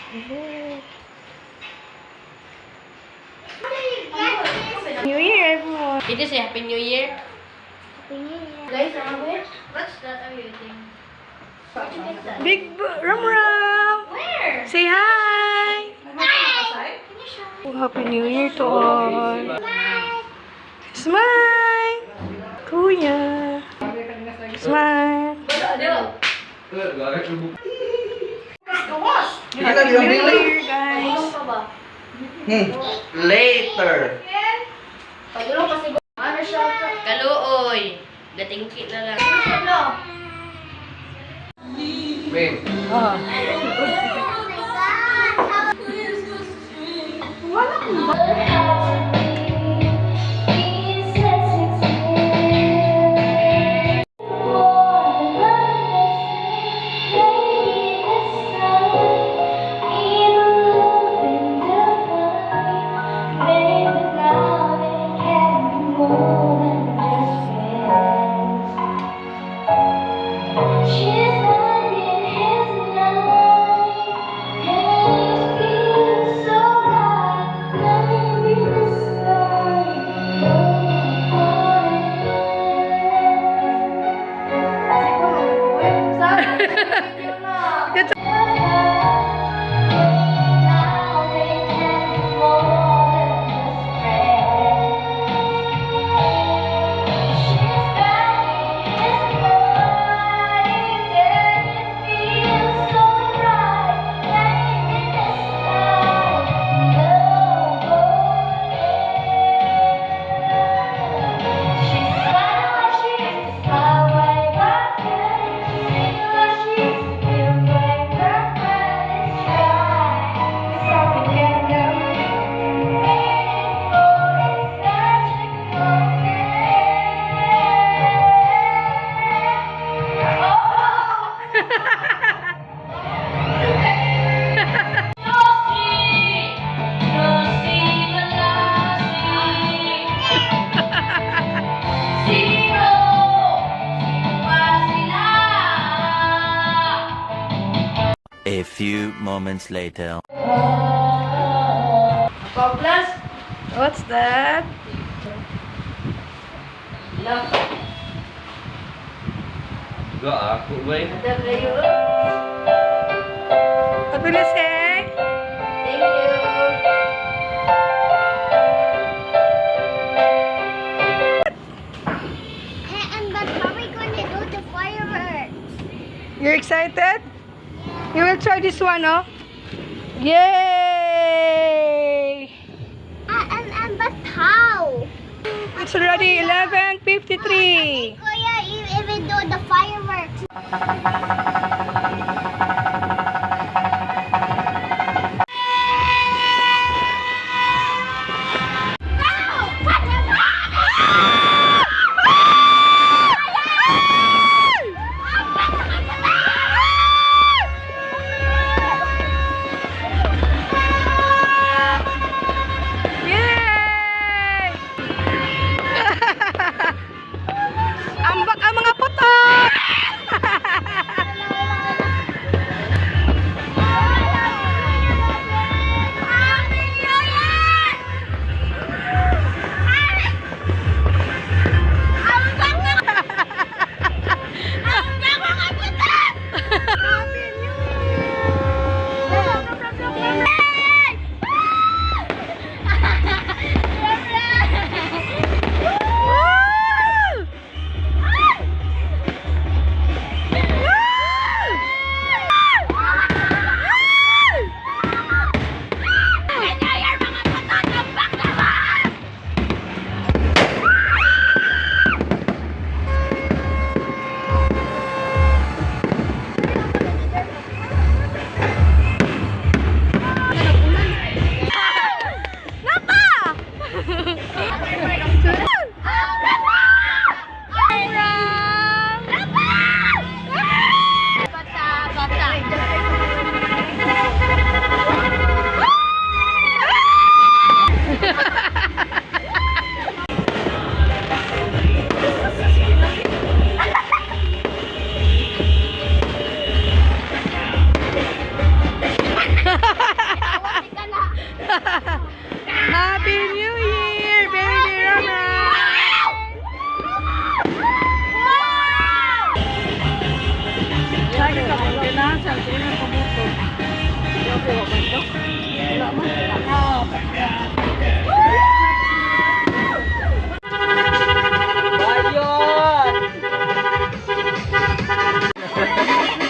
New Year, everyone. Did you say Happy New Year? Happy New Year. Guys, what's that are you eating? Ram Ram. Where? Say hi. Hi! Can you show me? Oh, Happy New Year to all. Smile. Kuya. Smile. New Year, guys. Later. Pagulong kasi ano siya? Kaluoy. Gatingki na lang. Ano? Wait. Oh. A few moments later. Plus? What's that? Love. Go ako, boy. Ada kayo. What will you say? Thank you. Hey, and but how are we going to do the fireworks? You're excited? You will try this one, oh? Yay! And but how? It's already 11:53. Kuya, even do the fireworks. Yay! Ambak ang mga puto!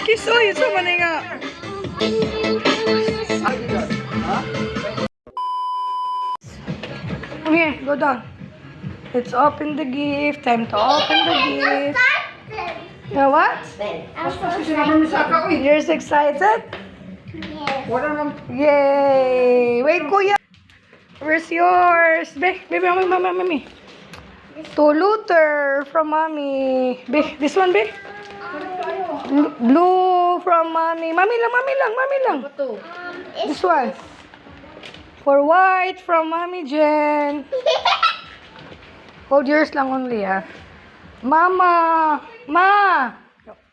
Kisoy, so man nga. Okay, go down. Let's open the gift. Time to open the gift. Now what? You're so excited? Yay! Wait, kuya. Where's yours? Baby, mommy. Toluter from mommy. This one, babe. Blue from mommy. Mommy lang. This one. For white from mommy Jen. Hold yours lang only, ha. Mama. Ma.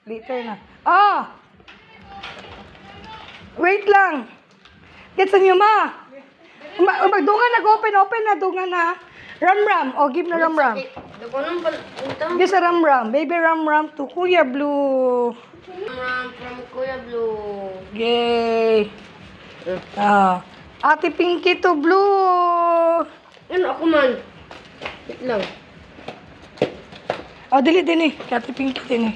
Later na. Ah. Wait lang. Get sa niyo, ma. Magdungan open na dungan na. Ram. Oh, give na ram. Give sa ram. Baby ram to Kuya Blue. From Kuya Blue. Yay. Ah. Ate Pinky to Blue. Ano ako man? Wait lang. Oh, dili din eh. Ate Pinky din eh.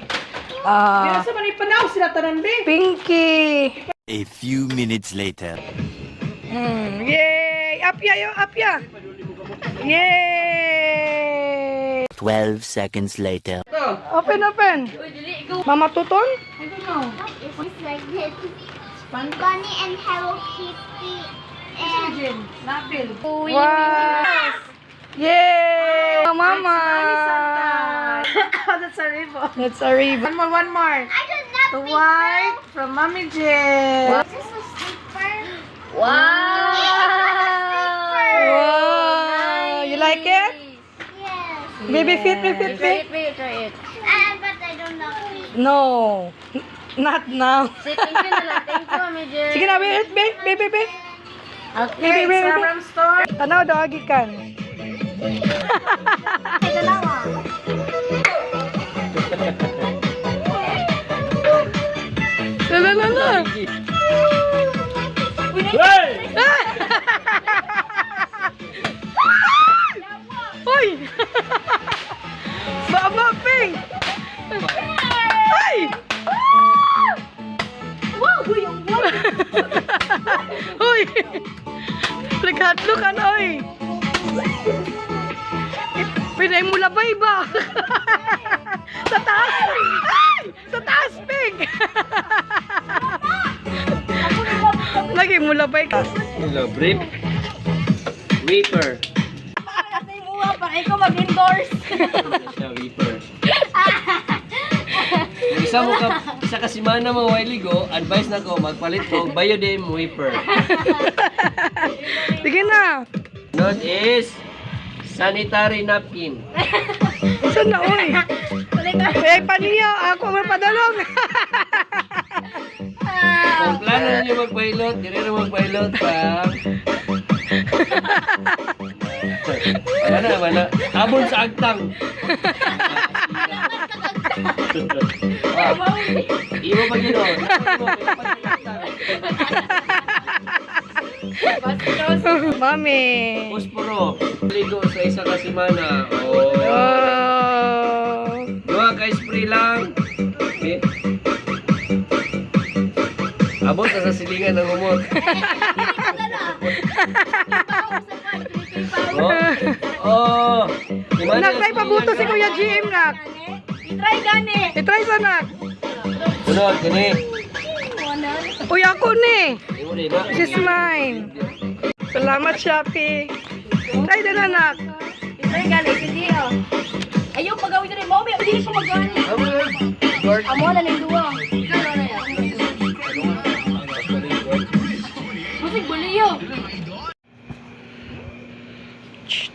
Ah. Sa manay panaw sila tanan be. Pinky. A few minutes later. Yay! Apya! Yay! 12 seconds later. Open. Mama Tuton? It's like this. Bunny and Hello Kitty and Wow! Yay! Mama! That's a ribbon. That's a ribbon. One more. I don't know. The white from Mommy Jen. Is this a slipper? Wow! Wow! You like it? Yes. Baby fit. Try it. But I don't know. No. Not now. Say thank you na lang. Thank you, Mami Jen. Sige na, baby. Okay, Baby. it's from store. Tanaw daw agikan. La. Hoy! Baba, Pink! Ay! Hoy! Naghatlo ka na, oy! Pinay mo labay ba? Sa taas! Ay! Sa taas, Pink! Lagi mo labay ka. Hello, brief. Weeper. Para ikaw mag-endorse. Siya, weeper. Isa ka simana mo while ago, advice na ko, magpalit ko, Biodem weeper. Sige na. Not is sanitary napkin. Saan na, oy? Eh, paniya. Ako ang padalong. Kung plano ninyo magpailot, dire na magpailot pa. Mana. Abon sa agtang. Iwo pa gino. Mami. Posporo. Ligo sa isa ka semana. Oh. Dua ka spray lang. Abot sa silingan ng umot. Oh. Nagtry pa buto si Kuya GM, nak. Try gani. I-try sa, nak. Sunod, kini. Uy, ako ni. Imo din na. This is mine. Salamat, Shopee. Try din, anak. Try gani si Dio. Ayaw pagawin rin mo, hindi ko magani. Amo na ning duwa. Musik buliyo.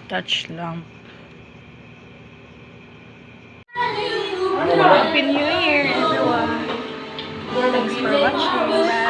Touch lang. Happy New Year, everyone. Thanks for watching. Bye.